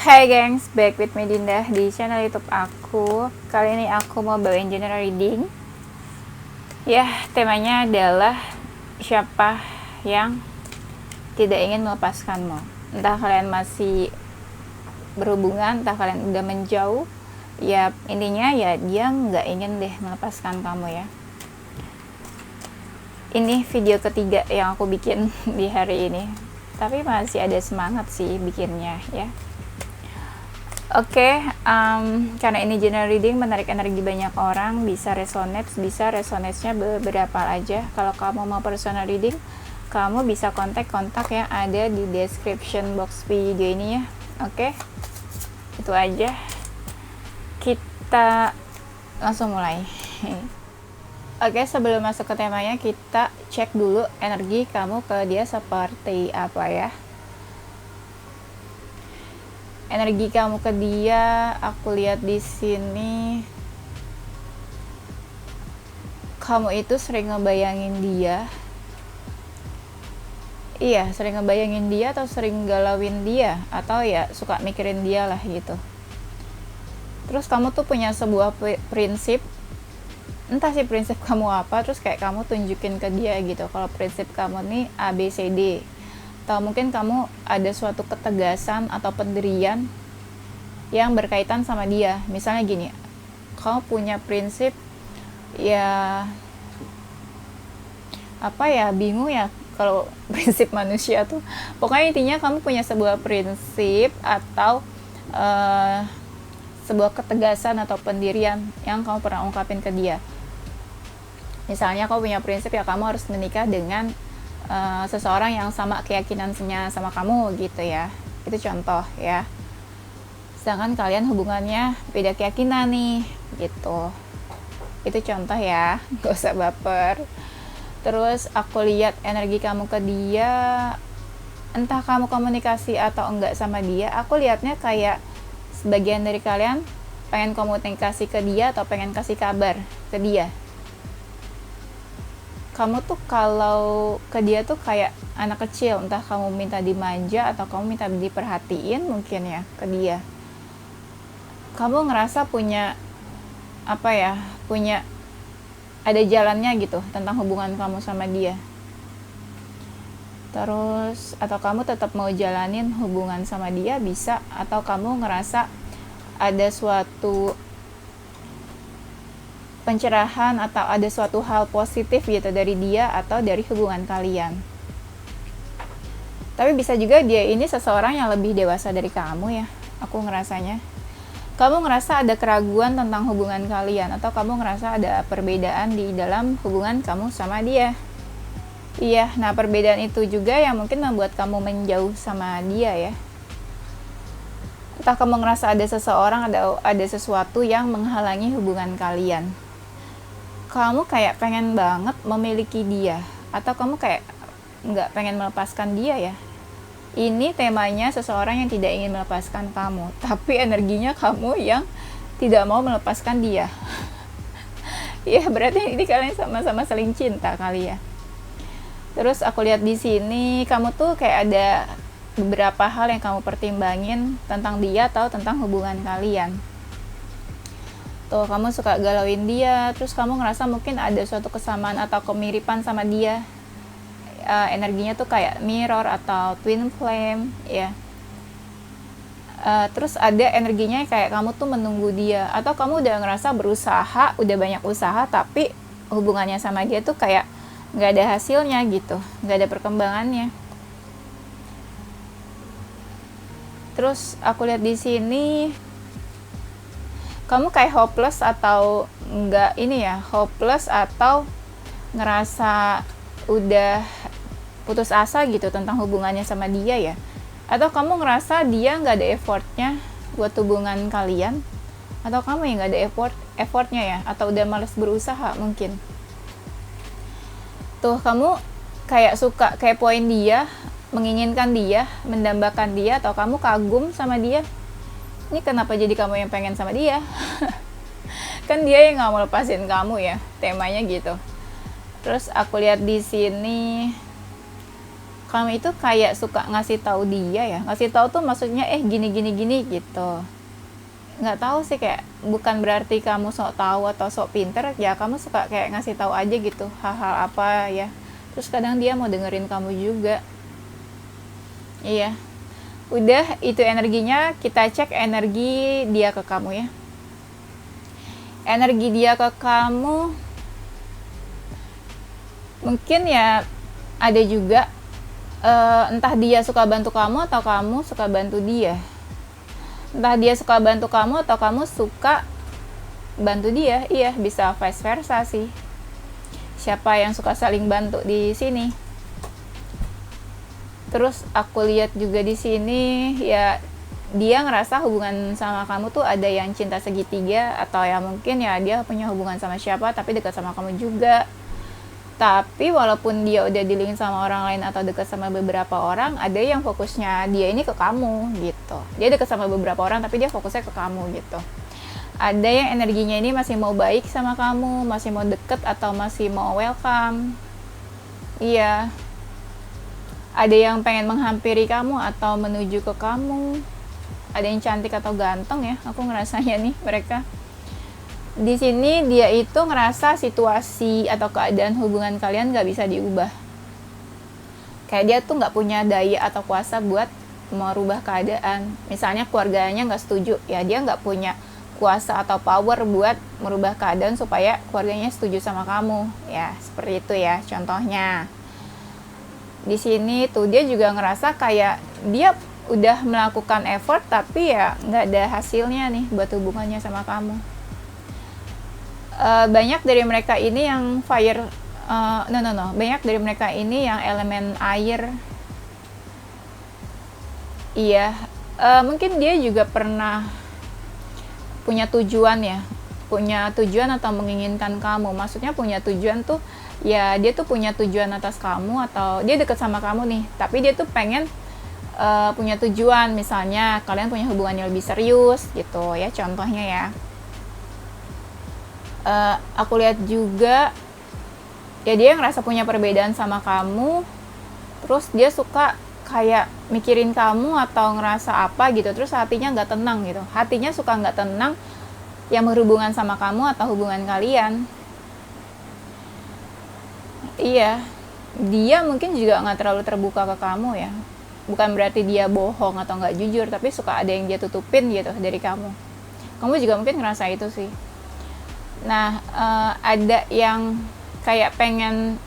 Hai gengs, back with me Dinda di channel YouTube aku. Kali ini aku mau bawain general reading. Ya, temanya adalah siapa yang tidak ingin melepaskanmu. Entah kalian masih berhubungan, entah kalian udah menjauh. Ya, intinya ya dia nggak ingin deh melepaskan kamu ya. Ini video ketiga yang aku bikin di hari ini. Tapi masih ada semangat sih bikinnya ya. Oke, karena ini general reading menarik energi banyak orang, bisa resonate-nya beberapa aja. Kalau kamu mau personal reading, kamu bisa kontak yang ada di description box video ini ya. Oke, itu aja. Kita langsung mulai. Oke, sebelum masuk ke temanya, kita cek dulu energi kamu ke dia seperti apa ya. Energi kamu ke dia, aku lihat di sini kamu itu sering ngebayangin dia. Iya, sering ngebayangin dia atau sering galauin dia, atau ya suka mikirin dia lah gitu. Terus kamu tuh punya sebuah prinsip, entah sih prinsip kamu apa, terus kayak kamu tunjukin ke dia gitu. Kalau prinsip kamu nih A, B, C, D, atau mungkin kamu ada suatu ketegasan atau pendirian yang berkaitan sama dia. Misalnya gini, kamu punya prinsip ya apa ya, bingung ya kalau prinsip manusia tuh. Pokoknya intinya kamu punya sebuah prinsip atau sebuah ketegasan atau pendirian yang kamu pernah ungkapin ke dia. Misalnya kamu punya prinsip ya kamu harus menikah dengan seseorang yang sama keyakinannya sama kamu gitu ya. Itu contoh ya. Sedangkan kalian hubungannya beda keyakinan nih gitu. Itu contoh ya, gak usah baper. Terus aku lihat energi kamu ke dia, entah kamu komunikasi atau enggak sama dia, aku lihatnya kayak sebagian dari kalian pengen komunikasi ke dia atau pengen kasih kabar ke dia. Kamu tuh kalau ke dia tuh kayak anak kecil, entah kamu minta dimanja atau kamu minta diperhatiin mungkin ya ke dia. Kamu ngerasa punya apa ya, punya ada jalannya gitu tentang hubungan kamu sama dia. Terus atau kamu tetap mau jalanin hubungan sama dia bisa, atau kamu ngerasa ada suatu pencerahan atau ada suatu hal positif gitu dari dia atau dari hubungan kalian. Tapi bisa juga dia ini seseorang yang lebih dewasa dari kamu ya, aku ngerasanya. Kamu ngerasa ada keraguan tentang hubungan kalian, atau kamu ngerasa ada perbedaan di dalam hubungan kamu sama dia. Iya, nah perbedaan itu juga yang mungkin membuat kamu menjauh sama dia ya. Entah kamu ngerasa ada seseorang, ada sesuatu yang menghalangi hubungan kalian. Kamu kayak pengen banget memiliki dia, atau kamu kayak nggak pengen melepaskan dia ya. Ini temanya seseorang yang tidak ingin melepaskan kamu, tapi energinya kamu yang tidak mau melepaskan dia. Ya berarti ini kalian sama-sama saling cinta kali ya. Terus aku lihat di sini kamu tuh kayak ada beberapa hal yang kamu pertimbangin tentang dia atau tentang hubungan kalian. Tuh kamu suka galauin dia, terus kamu ngerasa mungkin ada suatu kesamaan atau kemiripan sama dia. Energinya tuh kayak mirror atau twin flame ya. Terus ada energinya kayak kamu tuh menunggu dia, atau kamu udah ngerasa berusaha, udah banyak usaha, tapi hubungannya sama dia tuh kayak nggak ada hasilnya gitu, nggak ada perkembangannya. Terus aku lihat di sini kamu kayak hopeless atau nggak ini ya, hopeless atau ngerasa udah putus asa gitu tentang hubungannya sama dia ya. Atau kamu ngerasa dia nggak ada effortnya buat hubungan kalian, atau kamu yang nggak ada effortnya ya, atau udah males berusaha mungkin. Tuh kamu kayak suka kepoin dia, menginginkan dia, mendambakan dia, atau kamu kagum sama dia. Ini kenapa jadi kamu yang pengen sama dia? Kan dia yang nggak mau lepasin kamu ya, temanya gitu. Terus aku lihat di sini kamu itu kayak suka ngasih tahu dia ya. Ngasih tahu tuh maksudnya gini gini gini gitu. Nggak tahu sih, kayak bukan berarti kamu sok tahu atau sok pinter ya, kamu suka kayak ngasih tahu aja gitu hal-hal apa ya. Terus kadang dia mau dengerin kamu juga. Iya. Udah, itu energinya. Kita cek energi dia ke kamu ya. Energi dia ke kamu mungkin ya ada juga entah dia suka bantu kamu atau kamu suka bantu dia. Entah dia suka bantu kamu atau kamu suka bantu dia. Iya, bisa vice versa sih. Siapa yang suka saling bantu di sini? Terus aku lihat juga di sini ya, dia ngerasa hubungan sama kamu tuh ada yang cinta segitiga, atau ya mungkin ya dia punya hubungan sama siapa tapi dekat sama kamu juga. Tapi walaupun dia udah dealing sama orang lain atau dekat sama beberapa orang, ada yang fokusnya dia ini ke kamu gitu. Dia dekat sama beberapa orang tapi dia fokusnya ke kamu gitu. Ada yang energinya ini masih mau baik sama kamu, masih mau deket atau masih mau welcome. Iya. Ada yang pengen menghampiri kamu atau menuju ke kamu. Ada yang cantik atau ganteng ya, aku ngerasanya nih mereka. Di sini dia itu ngerasa situasi atau keadaan hubungan kalian gak bisa diubah. Kayak dia tuh gak punya daya atau kuasa buat merubah keadaan. Misalnya keluarganya gak setuju, ya dia gak punya kuasa atau power buat merubah keadaan supaya keluarganya setuju sama kamu. Ya, seperti itu ya contohnya. Di sini tuh dia juga ngerasa kayak dia udah melakukan effort tapi ya gak ada hasilnya nih buat hubungannya sama kamu. Banyak dari mereka ini yang fire, banyak dari mereka ini yang elemen air. Iya, mungkin dia juga pernah punya tujuan ya, punya tujuan atau menginginkan kamu. Maksudnya punya tujuan tuh ya, dia tuh punya tujuan atas kamu, atau dia deket sama kamu nih, tapi dia tuh pengen punya tujuan, misalnya kalian punya hubungan yang lebih serius gitu ya, contohnya ya. Aku lihat juga ya dia ngerasa punya perbedaan sama kamu, terus dia suka kayak mikirin kamu atau ngerasa apa gitu, terus hatinya nggak tenang gitu, hatinya suka nggak tenang yang berhubungan sama kamu atau hubungan kalian. Iya, dia mungkin juga nggak terlalu terbuka ke kamu ya, bukan berarti dia bohong atau nggak jujur, tapi suka ada yang dia tutupin gitu dari kamu. Kamu juga mungkin ngerasa itu sih. Nah, ada yang kayak pengen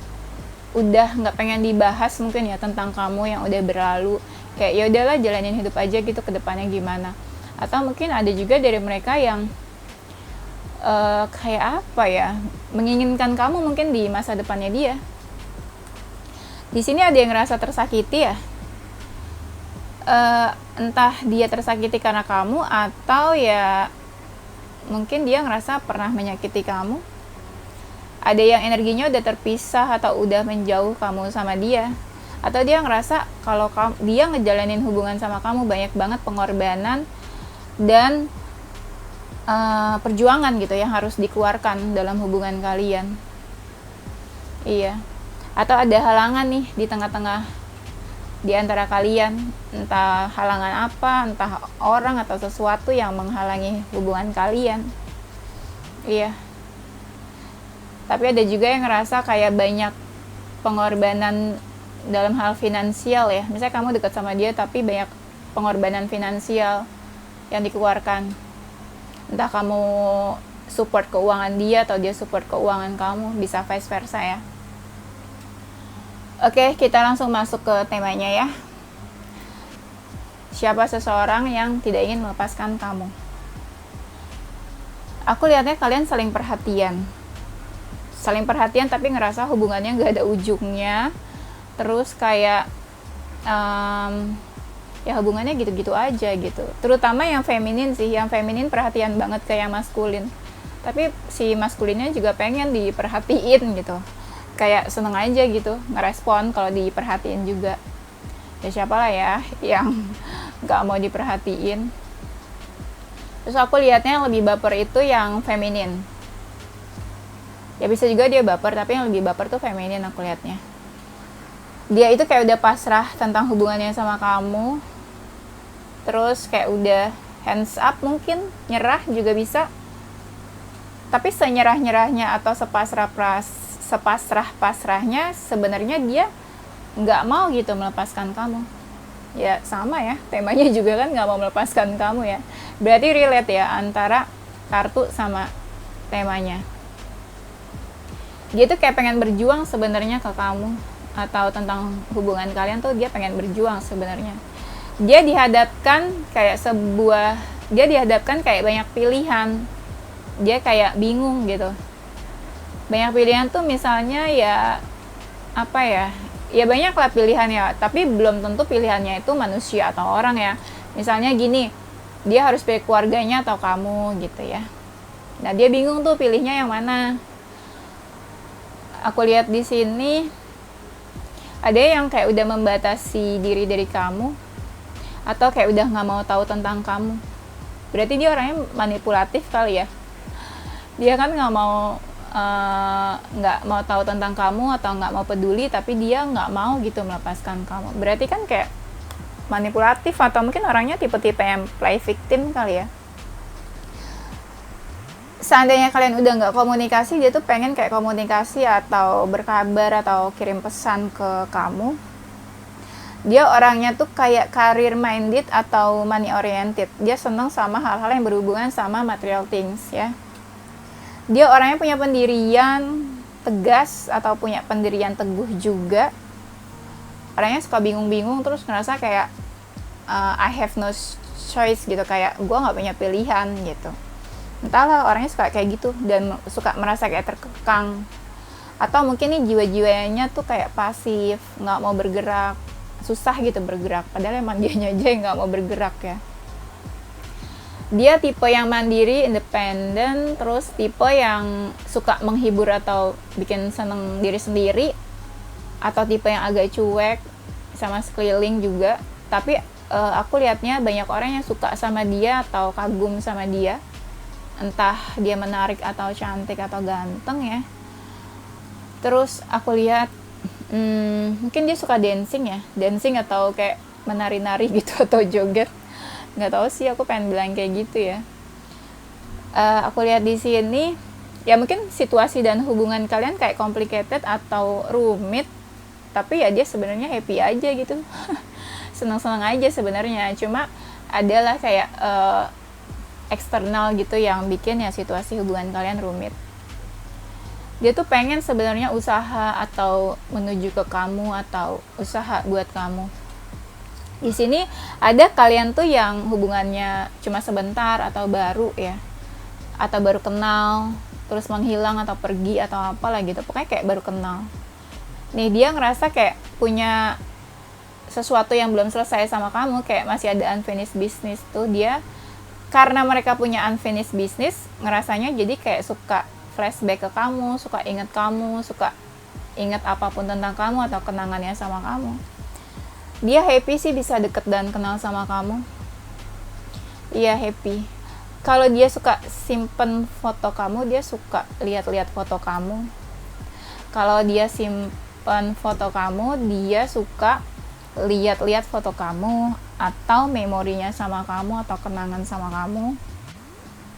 udah nggak pengen dibahas mungkin ya tentang kamu yang udah berlalu, kayak ya udahlah jalanin hidup aja gitu ke depannya gimana. Atau mungkin ada juga dari mereka yang kayak apa ya, menginginkan kamu mungkin di masa depannya dia. Di sini ada yang ngerasa tersakiti ya, entah dia tersakiti karena kamu atau ya mungkin dia ngerasa pernah menyakiti kamu. Ada yang energinya udah terpisah atau udah menjauh kamu sama dia, atau dia ngerasa kalau dia ngejalanin hubungan sama kamu banyak banget pengorbanan dan perjuangan gitu yang harus dikeluarkan dalam hubungan kalian. Iya. Atau ada halangan nih di tengah-tengah di antara kalian, entah halangan apa, entah orang atau sesuatu yang menghalangi hubungan kalian. Iya. Tapi ada juga yang ngerasa kayak banyak pengorbanan dalam hal finansial ya. Misalnya kamu dekat sama dia tapi banyak pengorbanan finansial yang dikeluarkan. Entah kamu support keuangan dia atau dia support keuangan kamu, bisa vice versa ya. Oke, kita langsung masuk ke temanya ya. Siapa seseorang yang tidak ingin melepaskan kamu? Aku lihatnya kalian saling perhatian tapi ngerasa hubungannya gak ada ujungnya. Terus kayak ya hubungannya gitu-gitu aja gitu. Terutama yang feminin sih, yang feminin perhatian banget kayak maskulin. Tapi si maskulinnya juga pengen diperhatiin gitu. Kayak seneng aja gitu ngerespon kalau diperhatiin juga. Ya siapalah ya yang gak mau diperhatiin. Terus aku lihatnya yang lebih baper itu yang feminin. Ya bisa juga dia baper, tapi yang lebih baper tuh feminin aku lihatnya. Dia itu kayak udah pasrah tentang hubungannya sama kamu, terus kayak udah hands up, mungkin nyerah juga bisa. Tapi senyerah-nyerahnya atau sepasrah-pasrahnya sebenarnya dia nggak mau gitu melepaskan kamu. Ya sama ya, temanya juga kan nggak mau melepaskan kamu ya. Berarti relate ya antara kartu sama temanya. Dia tuh kayak pengen berjuang sebenarnya ke kamu, atau tentang hubungan kalian tuh dia pengen berjuang sebenarnya. Dia dihadapkan kayak banyak pilihan. Dia kayak bingung gitu. Banyak pilihan tuh misalnya ya apa ya? Ya banyak lah pilihannya, tapi belum tentu pilihannya itu manusia atau orang ya. Misalnya gini, dia harus pilih keluarganya atau kamu gitu ya. Nah, dia bingung tuh pilihnya yang mana. Aku lihat di sini ada yang kayak udah membatasi diri dari kamu, atau kayak udah nggak mau tahu tentang kamu. Berarti dia orangnya manipulatif kali ya. Dia kan nggak mau tahu tentang kamu atau nggak mau peduli, tapi dia nggak mau gitu melepaskan kamu. Berarti kan kayak manipulatif, atau mungkin orangnya tipe-tipe yang play victim kali ya. Seandainya kalian udah nggak komunikasi, dia tuh pengen kayak komunikasi atau berkabar atau kirim pesan ke kamu. Dia orangnya tuh kayak career minded atau money oriented. Dia seneng sama hal-hal yang berhubungan sama material things ya. Dia orangnya punya pendirian tegas atau punya pendirian teguh juga. Orangnya suka bingung-bingung, terus ngerasa kayak I have no choice gitu, kayak gue nggak punya pilihan gitu. Entahlah, orangnya suka kayak gitu dan suka merasa kayak terkekang. Atau mungkin nih jiwa-jiwanya tuh kayak pasif, nggak mau bergerak, susah gitu bergerak. Padahal emang dianya aja yang nggak mau bergerak ya. Dia tipe yang mandiri, independen, terus tipe yang suka menghibur atau bikin seneng diri sendiri, atau tipe yang agak cuek sama sekeliling juga. Tapi aku lihatnya banyak orang yang suka sama dia atau kagum sama dia. Entah dia menarik atau cantik atau ganteng ya. Terus aku lihat mungkin dia suka dancing atau kayak menari-nari gitu atau joget. Nggak tahu sih, aku pengen bilang kayak gitu ya. Aku lihat di sini ya mungkin situasi dan hubungan kalian kayak complicated atau rumit, tapi ya dia sebenarnya happy aja gitu. Senang-senang aja sebenarnya. Cuma adalah kayak eksternal gitu yang bikin ya situasi hubungan kalian rumit. Dia tuh pengen sebenarnya usaha atau menuju ke kamu atau usaha buat kamu. Di sini ada kalian tuh yang hubungannya cuma sebentar atau baru ya, atau baru kenal terus menghilang atau pergi atau apalah gitu, pokoknya kayak baru kenal. Nih dia ngerasa kayak punya sesuatu yang belum selesai sama kamu, kayak masih ada unfinished business tuh. Dia karena mereka punya unfinished business, ngerasanya jadi kayak suka flashback ke kamu, suka ingat apapun tentang kamu atau kenangannya sama kamu. Dia happy sih bisa deket dan kenal sama kamu. Iya happy. Kalau dia suka simpen foto kamu, dia suka lihat-lihat foto kamu. Kalau dia simpen foto kamu, dia suka lihat-lihat foto kamu atau memorinya sama kamu atau kenangan sama kamu.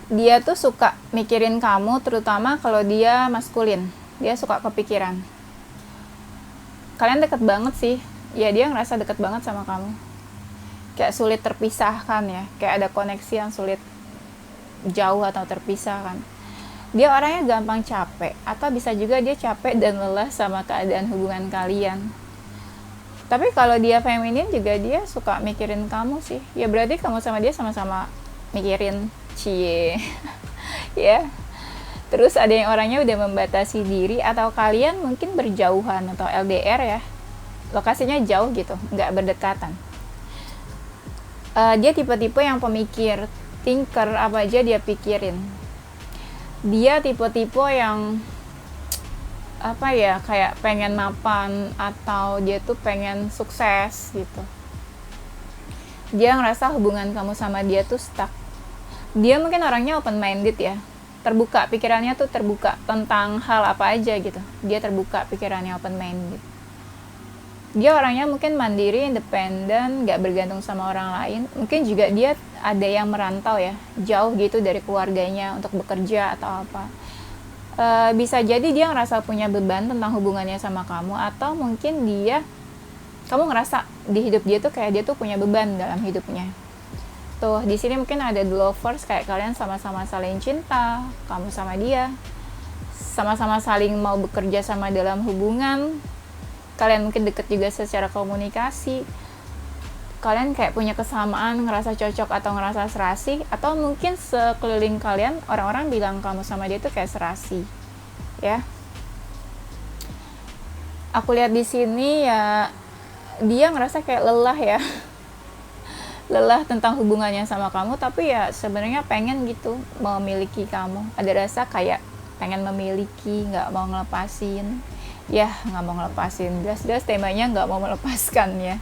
Dia tuh suka mikirin kamu, terutama kalau dia maskulin. Dia suka kepikiran. Kalian deket banget sih. Ya dia ngerasa deket banget sama kamu. Kayak sulit terpisahkan ya. Kayak ada koneksi yang sulit jauh atau terpisahkan. Dia orangnya gampang capek, atau bisa juga dia capek dan lelah sama keadaan hubungan kalian. Tapi kalau dia feminin juga dia suka mikirin kamu sih. Ya berarti kamu sama dia sama-sama mikirin. Cie. Ya. Terus ada yang orangnya udah membatasi diri, atau kalian mungkin berjauhan atau LDR ya. Lokasinya jauh gitu, nggak berdekatan. Dia tipe-tipe yang pemikir, thinker, apa aja dia pikirin. Dia tipe-tipe yang apa ya, kayak pengen mapan atau dia tuh pengen sukses gitu. Dia ngerasa hubungan kamu sama dia tuh stuck. Dia mungkin orangnya open minded ya, terbuka, pikirannya tuh terbuka tentang hal apa aja gitu. Dia terbuka pikirannya, open minded. Dia orangnya mungkin mandiri, independen, nggak bergantung sama orang lain. Mungkin juga dia ada yang merantau ya, jauh gitu dari keluarganya untuk bekerja atau apa. Bisa jadi dia ngerasa punya beban tentang hubungannya sama kamu, atau mungkin kamu ngerasa di hidup dia tuh kayak dia tuh punya beban dalam hidupnya. Tuh, di sini mungkin ada the lovers, kayak kalian sama-sama saling cinta, kamu sama dia, sama-sama saling mau bekerja sama dalam hubungan. Kalian mungkin deket juga secara komunikasi. Kalian kayak punya kesamaan, ngerasa cocok atau ngerasa serasi, atau mungkin sekeliling kalian orang-orang bilang kamu sama dia tuh kayak serasi. Ya. Aku lihat di sini ya dia ngerasa kayak lelah ya. Lelah tentang hubungannya sama kamu, tapi ya sebenarnya pengen gitu memiliki kamu. Ada rasa kayak pengen memiliki, nggak mau ngelepasin. Ya, nggak mau ngelepasin. Jelas-jelas temanya nggak mau melepaskan ya.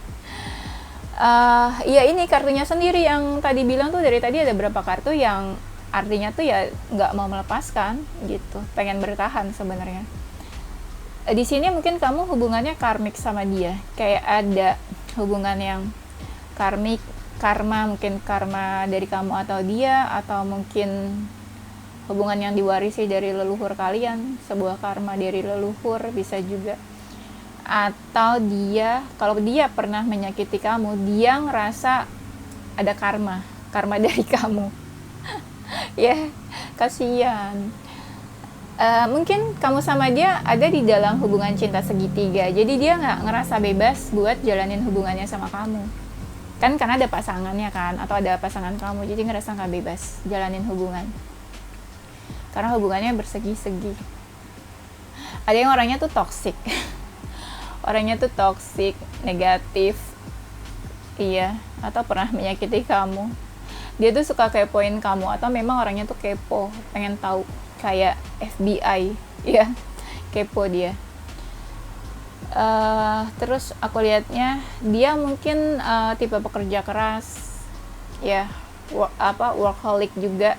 Ya ini kartunya sendiri yang tadi bilang tuh, dari tadi ada berapa kartu yang artinya tuh ya nggak mau melepaskan gitu, pengen bertahan sebenarnya. Di sini mungkin kamu hubungannya karmik sama dia, kayak ada hubungan yang karmik, karma, mungkin karma dari kamu atau dia, atau mungkin hubungan yang diwarisi dari leluhur kalian, sebuah karma dari leluhur bisa juga. Atau kalau dia pernah menyakiti kamu, dia ngerasa ada karma dari kamu. Ya, kasihan. Mungkin kamu sama dia ada di dalam hubungan cinta segitiga, jadi dia nggak ngerasa bebas buat jalanin hubungannya sama kamu. Kan karena ada pasangannya kan, atau ada pasangan kamu, jadi ngerasa nggak bebas jalanin hubungan. Karena hubungannya bersegi-segi. Ada yang orangnya tuh toksik. Orangnya tuh toksik, negatif. Iya, atau pernah menyakiti kamu. Dia tuh suka kepoin kamu, atau memang orangnya tuh kepo, pengen tahu, kayak FBI, ya. Kepo dia. Terus aku lihatnya dia mungkin tipe pekerja keras. Ya, workaholic juga.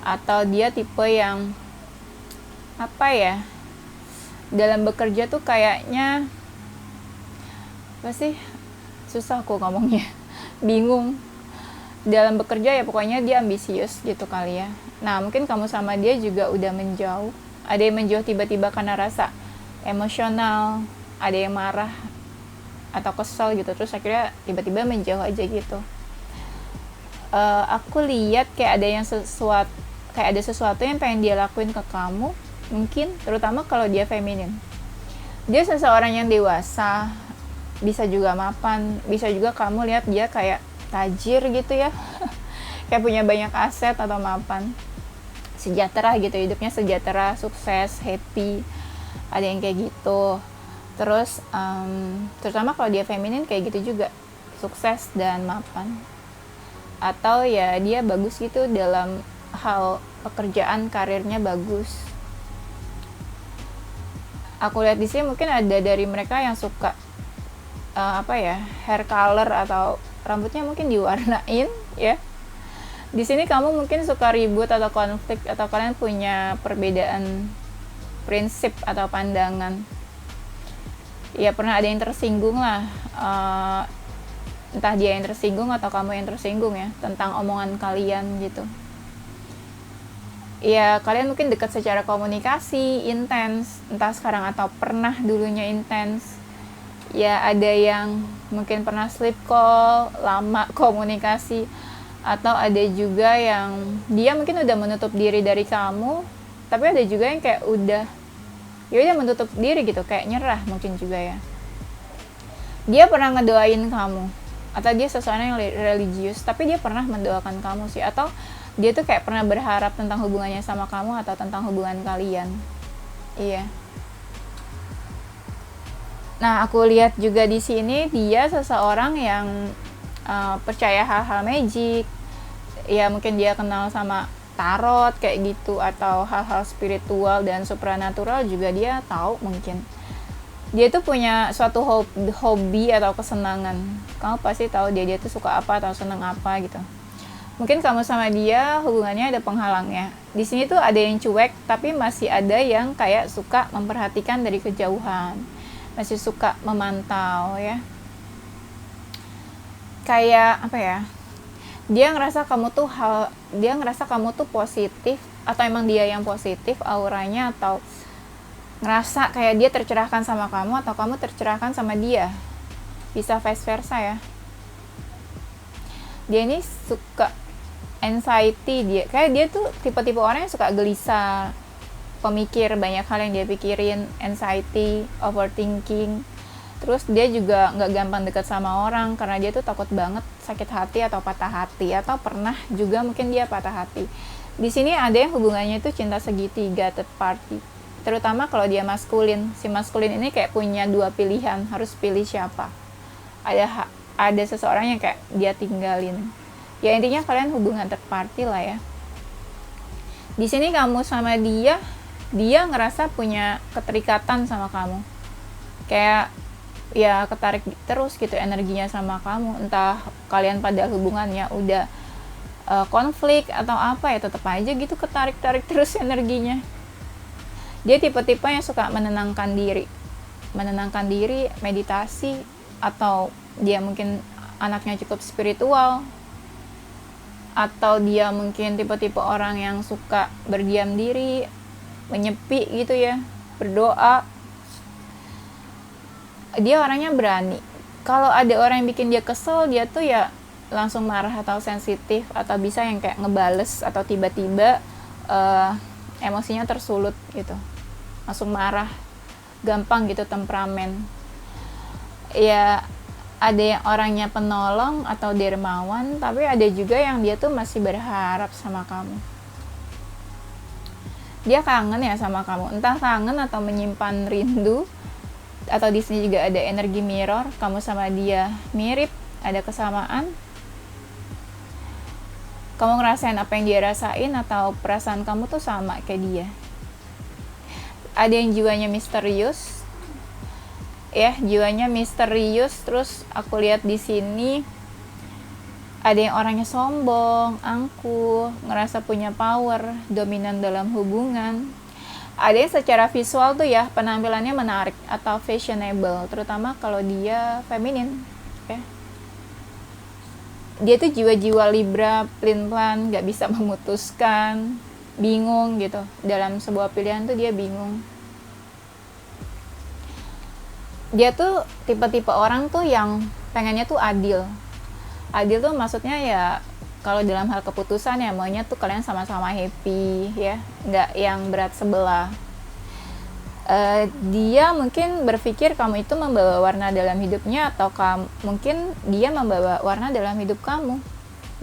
Atau dia tipe yang dalam bekerja tuh kayaknya susah aku ngomongnya, bingung. Dalam bekerja ya pokoknya dia ambisius gitu kali ya. Nah mungkin kamu sama dia juga udah menjauh. Ada yang menjauh tiba-tiba karena rasa emosional, ada yang marah atau kesel gitu, terus akhirnya tiba-tiba menjauh aja gitu. Aku lihat kayak ada sesuatu yang pengen dia lakuin ke kamu, mungkin terutama kalau dia feminin. Dia seseorang yang dewasa, bisa juga mapan, bisa juga kamu lihat dia kayak tajir gitu ya. Kayak punya banyak aset atau mapan, sejahtera gitu, hidupnya sejahtera, sukses, happy, ada yang kayak gitu. Terus terutama kalau dia feminin kayak gitu juga, sukses dan mapan. Atau ya dia bagus gitu dalam hal pekerjaan, karirnya bagus. Aku lihat di sini mungkin ada dari mereka yang suka hair color atau rambutnya mungkin diwarnain ya. Di sini kamu mungkin suka ribut atau konflik, atau kalian punya perbedaan prinsip atau pandangan. Ya pernah ada yang tersinggung lah, entah dia yang tersinggung atau kamu yang tersinggung ya, tentang omongan kalian gitu. Ya kalian mungkin dekat secara komunikasi, intens, entah sekarang atau pernah dulunya intens. Ya ada yang mungkin pernah sleep call, lama komunikasi, atau ada juga yang dia mungkin udah menutup diri dari kamu, tapi ada juga yang kayak udah menutup diri gitu, kayak nyerah mungkin juga ya. Dia pernah ngedoain kamu, atau dia seseorang yang religius, tapi dia pernah mendoakan kamu sih, atau dia tuh kayak pernah berharap tentang hubungannya sama kamu atau tentang hubungan kalian. Iya. Nah, aku lihat juga di sini dia seseorang yang percaya hal-hal magic. Ya, mungkin dia kenal sama tarot kayak gitu, atau hal-hal spiritual dan supranatural juga dia tahu mungkin. Dia tuh punya suatu hobi atau kesenangan. Kamu pasti tahu dia tuh suka apa atau senang apa gitu. Mungkin kamu sama dia hubungannya ada penghalangnya. Di sini tuh ada yang cuek, tapi masih ada yang kayak suka memperhatikan dari kejauhan. masih suka memantau ya. Kayak apa ya, dia ngerasa kamu tuh positif, atau emang dia yang positif auranya, atau ngerasa kayak dia tercerahkan sama kamu atau kamu tercerahkan sama dia, bisa vice versa ya. Dia ini suka anxiety, kayak dia tuh tipe-tipe orang yang suka gelisah, pemikir, banyak hal yang dia pikirin, anxiety, overthinking. Terus dia juga nggak gampang dekat sama orang karena dia tuh takut banget sakit hati atau patah hati, atau pernah juga mungkin dia patah hati. Di sini ada yang hubungannya itu cinta segitiga, third party. Terutama kalau dia maskulin. Si maskulin ini kayak punya dua pilihan, harus pilih siapa. Ada seseorang yang kayak dia tinggalin. Ya intinya kalian hubungan third party lah ya. Di sini kamu sama dia ngerasa punya keterikatan sama kamu. Kayak ya ketarik terus gitu energinya sama kamu, entah kalian pada hubungannya udah konflik atau apa ya, tetap aja gitu ketarik terus energinya. Dia tipe-tipe yang suka menenangkan diri, meditasi, atau dia mungkin anaknya cukup spiritual, atau dia mungkin tipe-tipe orang yang suka berdiam diri, menyepi gitu ya, berdoa. Dia orangnya berani. Kalau ada orang yang bikin dia kesel, dia tuh ya langsung marah atau sensitif, atau bisa yang kayak ngebales, atau tiba-tiba emosinya tersulut gitu, langsung marah, gampang gitu, temperamen. Ya ada yang orangnya penolong atau dermawan, tapi ada juga yang dia tuh masih berharap sama kamu. Dia kangen ya sama kamu, entah kangen atau menyimpan rindu. Atau di sini juga ada energi mirror, kamu sama dia mirip, ada kesamaan. Kamu ngerasain apa yang dia rasain, atau perasaan kamu tuh sama kayak dia. Ada yang jiwanya misterius, ya, jiwanya misterius. Terus aku lihat di sini ada yang orangnya sombong, angkuh, ngerasa punya power, dominan dalam hubungan. Ada yang secara visual tuh ya penampilannya menarik atau fashionable, terutama kalau dia feminin ya. Dia tuh jiwa-jiwa Libra, pelin-pelan, gak bisa memutuskan, bingung gitu. Dalam sebuah pilihan tuh dia bingung. Dia tuh tipe-tipe orang tuh yang pengennya tuh adil. Adil tuh maksudnya ya kalau dalam hal keputusan ya maunya tuh kalian sama-sama happy ya, nggak yang berat sebelah. Dia mungkin berpikir kamu itu membawa warna dalam hidupnya, atau mungkin dia membawa warna dalam hidup kamu,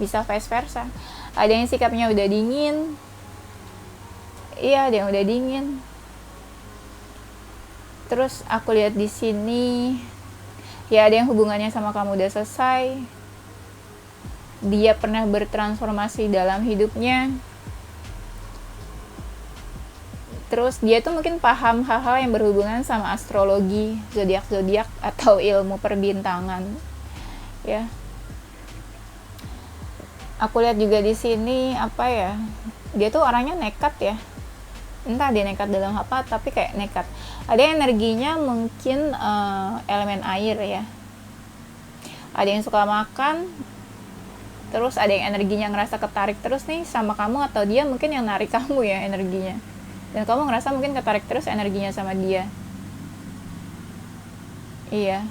bisa vice versa. Ada yang sikapnya udah dingin, iya ada yang udah dingin. Terus aku lihat di sini ya ada yang hubungannya sama kamu udah selesai. Dia pernah bertransformasi dalam hidupnya. Terus dia tuh mungkin paham hal-hal yang berhubungan sama astrologi, zodiak atau ilmu perbintangan. Ya. Aku lihat juga di sini apa ya? Dia tuh orangnya nekat ya. Entah dia nekat dalam apa, tapi kayak nekat. Ada energinya mungkin elemen air ya. Ada yang suka makan. Terus ada yang energinya ngerasa ketarik terus nih sama kamu, atau dia mungkin yang narik kamu ya energinya. Dan kamu ngerasa mungkin ketarik terus energinya sama dia. Iya.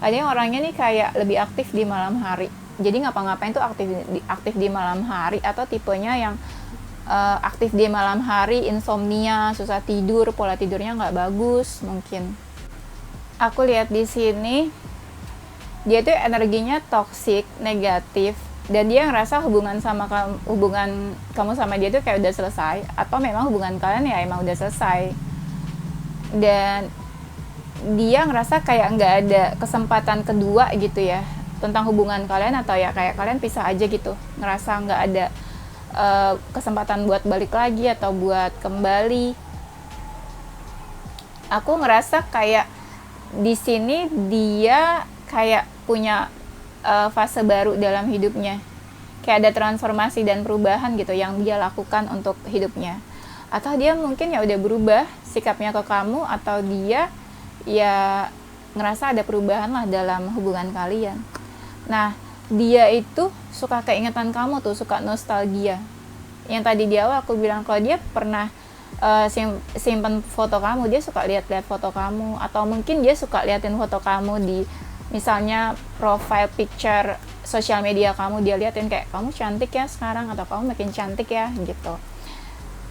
Ada yang orangnya nih kayak lebih aktif di malam hari. Jadi ngapa-ngapain tuh aktif di malam hari, atau tipenya yang aktif di malam hari, insomnia, susah tidur, pola tidurnya nggak bagus mungkin. Aku lihat di sini dia tuh energinya toksik, negatif, dan dia ngerasa hubungan kamu sama dia tuh kayak udah selesai, atau memang hubungan kalian ya emang udah selesai. Dan dia ngerasa kayak nggak ada kesempatan kedua gitu ya tentang hubungan kalian, atau ya kayak kalian pisah aja gitu, ngerasa nggak ada kesempatan buat balik lagi atau buat kembali. Aku ngerasa kayak di sini dia kayak punya fase baru dalam hidupnya, kayak ada transformasi dan perubahan gitu yang dia lakukan untuk hidupnya. atau dia mungkin ya udah berubah sikapnya ke kamu, atau dia ya ngerasa ada perubahan lah dalam hubungan kalian. Nah, dia itu suka keingetan kamu tuh, suka nostalgia. Yang tadi di awal aku bilang kalau dia pernah simpen foto kamu, dia suka lihat-lihat foto kamu, atau mungkin dia suka liatin foto kamu di misalnya profile picture sosial media kamu, dia liatin kayak kamu cantik ya sekarang, atau kamu makin cantik ya gitu.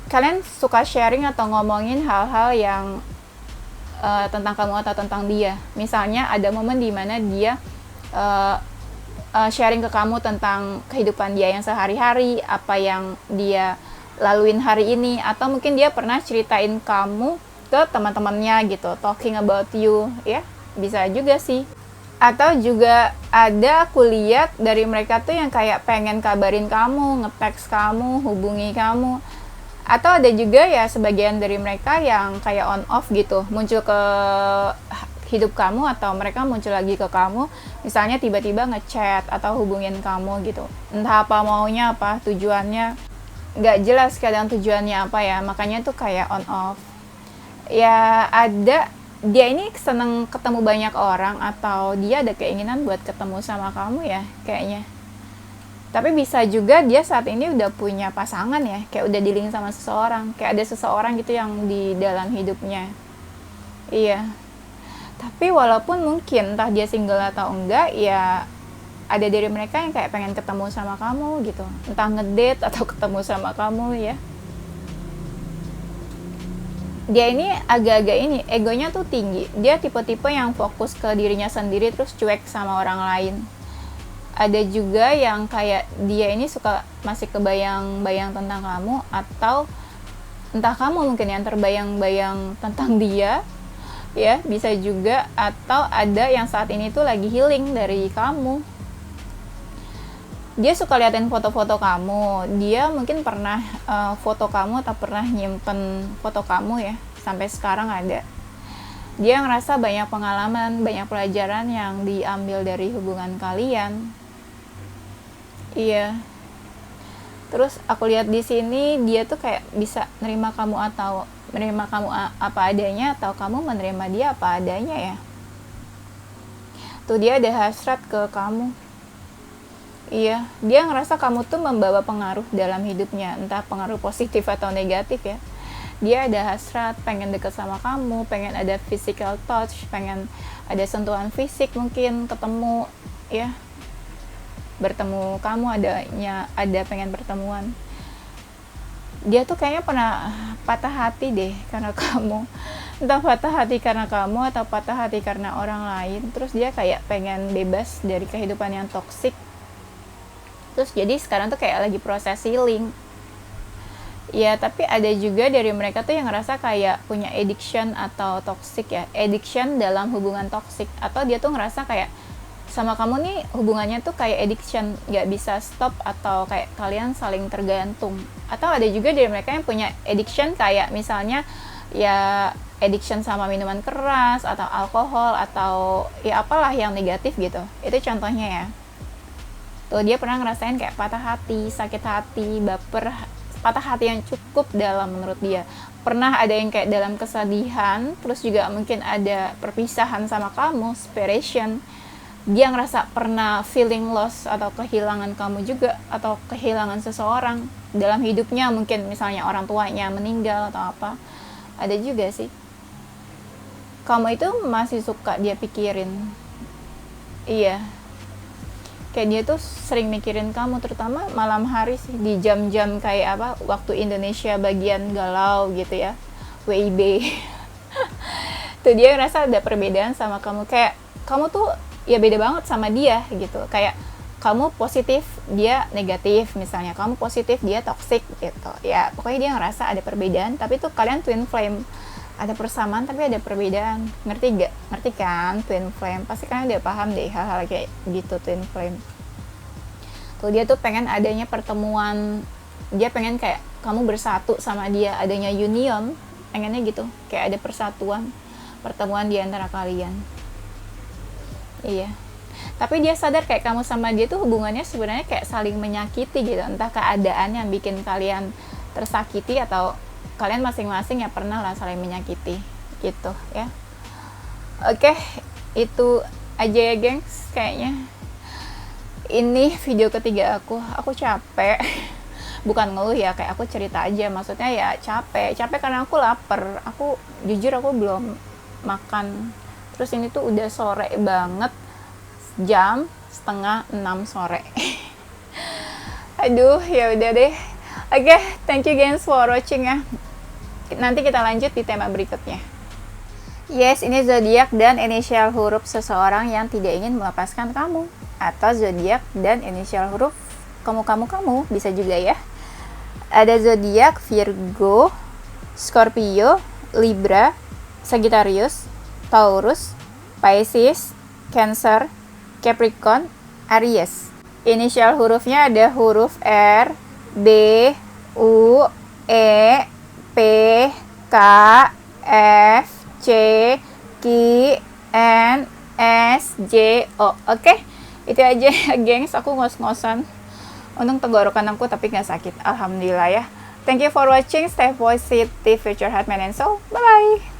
Kalian suka sharing atau ngomongin hal-hal yang tentang kamu atau tentang dia. Misalnya ada momen di mana dia sharing ke kamu tentang kehidupan dia yang sehari-hari, apa yang dia laluin hari ini, atau mungkin dia pernah ceritain kamu ke teman-temannya gitu, talking about you, ya bisa juga sih. Atau juga ada aku lihat dari mereka tuh yang kayak pengen kabarin kamu, nge-text kamu, hubungi kamu. Atau ada juga ya sebagian dari mereka yang kayak on off gitu, muncul ke hidup kamu, atau mereka muncul lagi ke kamu, misalnya tiba-tiba ngechat atau hubungin kamu gitu. Entah apa maunya, apa tujuannya, nggak jelas kadang tujuannya apa ya, makanya tuh kayak on off. Ya ada, dia ini seneng ketemu banyak orang, atau dia ada keinginan buat ketemu sama kamu ya kayaknya. Tapi bisa juga dia saat ini udah punya pasangan ya, kayak udah dealing sama seseorang, kayak ada seseorang gitu yang di dalam hidupnya. Iya. Tapi walaupun mungkin entah dia single atau enggak, ya ada dari mereka yang kayak pengen ketemu sama kamu gitu, entah ngedate atau ketemu sama kamu ya. Dia ini agak-agak ini, egonya tuh tinggi. Dia tipe-tipe yang fokus ke dirinya sendiri terus cuek sama orang lain. Ada juga yang kayak dia ini suka masih kebayang-bayang tentang kamu, atau entah kamu mungkin yang terbayang-bayang tentang dia, ya bisa juga. Atau ada yang saat ini tuh lagi healing dari kamu. Dia suka liatin foto-foto kamu, dia mungkin pernah foto kamu atau pernah nyimpen foto kamu ya, sampai sekarang ada. Dia ngerasa banyak pengalaman, banyak pelajaran yang diambil dari hubungan kalian. Iya. Terus aku lihat di sini dia tuh kayak bisa nerima kamu, atau menerima kamu apa adanya, atau kamu menerima dia apa adanya ya. Tuh dia ada hasrat ke kamu. Iya, dia ngerasa kamu tuh membawa pengaruh dalam hidupnya, entah pengaruh positif atau negatif ya. Dia ada hasrat, pengen deket sama kamu, pengen ada physical touch, pengen ada sentuhan fisik mungkin, ketemu ya. Bertemu kamu, ada pengen pertemuan. Dia tuh kayaknya pernah patah hati deh karena kamu. Entah patah hati karena kamu atau patah hati karena orang lain. Terus dia kayak pengen bebas dari kehidupan yang toksik. Terus jadi sekarang tuh kayak lagi proses healing. Ya, tapi ada juga dari mereka tuh yang ngerasa kayak punya addiction atau toxic ya. Addiction dalam hubungan toxic. Atau dia tuh ngerasa kayak sama kamu nih hubungannya tuh kayak addiction, gak bisa stop, atau kayak kalian saling tergantung. Atau ada juga dari mereka yang punya addiction kayak misalnya ya addiction sama minuman keras, atau alkohol, atau ya apalah yang negatif gitu. Itu contohnya ya. Tuh dia pernah ngerasain kayak patah hati, sakit hati, baper, patah hati yang cukup dalam menurut dia. Pernah ada yang kayak dalam kesedihan, terus juga mungkin ada perpisahan sama kamu, separation. Dia ngerasa pernah feeling loss atau kehilangan kamu juga, atau kehilangan seseorang dalam hidupnya, mungkin misalnya orang tuanya meninggal atau apa. Ada juga sih. Kamu itu masih suka dia pikirin. Iya. Kayak dia tuh sering mikirin kamu, terutama malam hari sih, di jam-jam kayak apa, waktu Indonesia bagian galau gitu ya, WIB. Tuh dia ngerasa ada perbedaan sama kamu, kayak kamu tuh ya beda banget sama dia gitu. Kayak kamu positif, dia negatif misalnya, kamu positif, dia toxic gitu. Ya pokoknya dia ngerasa ada perbedaan, tapi tuh kalian twin flame. Ada persamaan tapi ada perbedaan. Ngerti gak? Ngerti kan twin flame? Pasti kalian udah paham deh hal-hal kayak gitu, twin flame. Tuh dia tuh pengen adanya pertemuan. Dia pengen kayak kamu bersatu sama dia, adanya union. Pengennya gitu, kayak ada persatuan, pertemuan di antara kalian. Iya. Tapi dia sadar kayak kamu sama dia tuh hubungannya sebenarnya kayak saling menyakiti gitu. Entah keadaan yang bikin kalian tersakiti, atau kalian masing-masing ya pernah lah saling menyakiti gitu ya. Oke, itu aja ya gengs, kayaknya ini video ketiga aku capek. Bukan ngeluh ya, kayak aku cerita aja, maksudnya ya capek karena aku lapar. Aku jujur aku belum makan, terus ini tuh udah sore banget, jam 5:30 sore. Aduh, ya udah deh. Oke, thank you guys for watching ya. Nanti kita lanjut di tema berikutnya. Yes, ini zodiak dan inisial huruf seseorang yang tidak ingin melepaskan kamu, atau zodiak dan inisial huruf kamu bisa juga ya. Ada zodiak Virgo, Scorpio, Libra, Sagittarius, Taurus, Pisces, Cancer, Capricorn, Aries. Inisial hurufnya ada huruf R, B, U, E, P, K, F, C, Q, N, S, J, O. Oke, itu aja gengs, aku ngos-ngosan. Untung tenggorokan aku tapi nggak sakit, alhamdulillah ya. Thank you for watching, stay positive, future heart, mind and soul. Bye bye.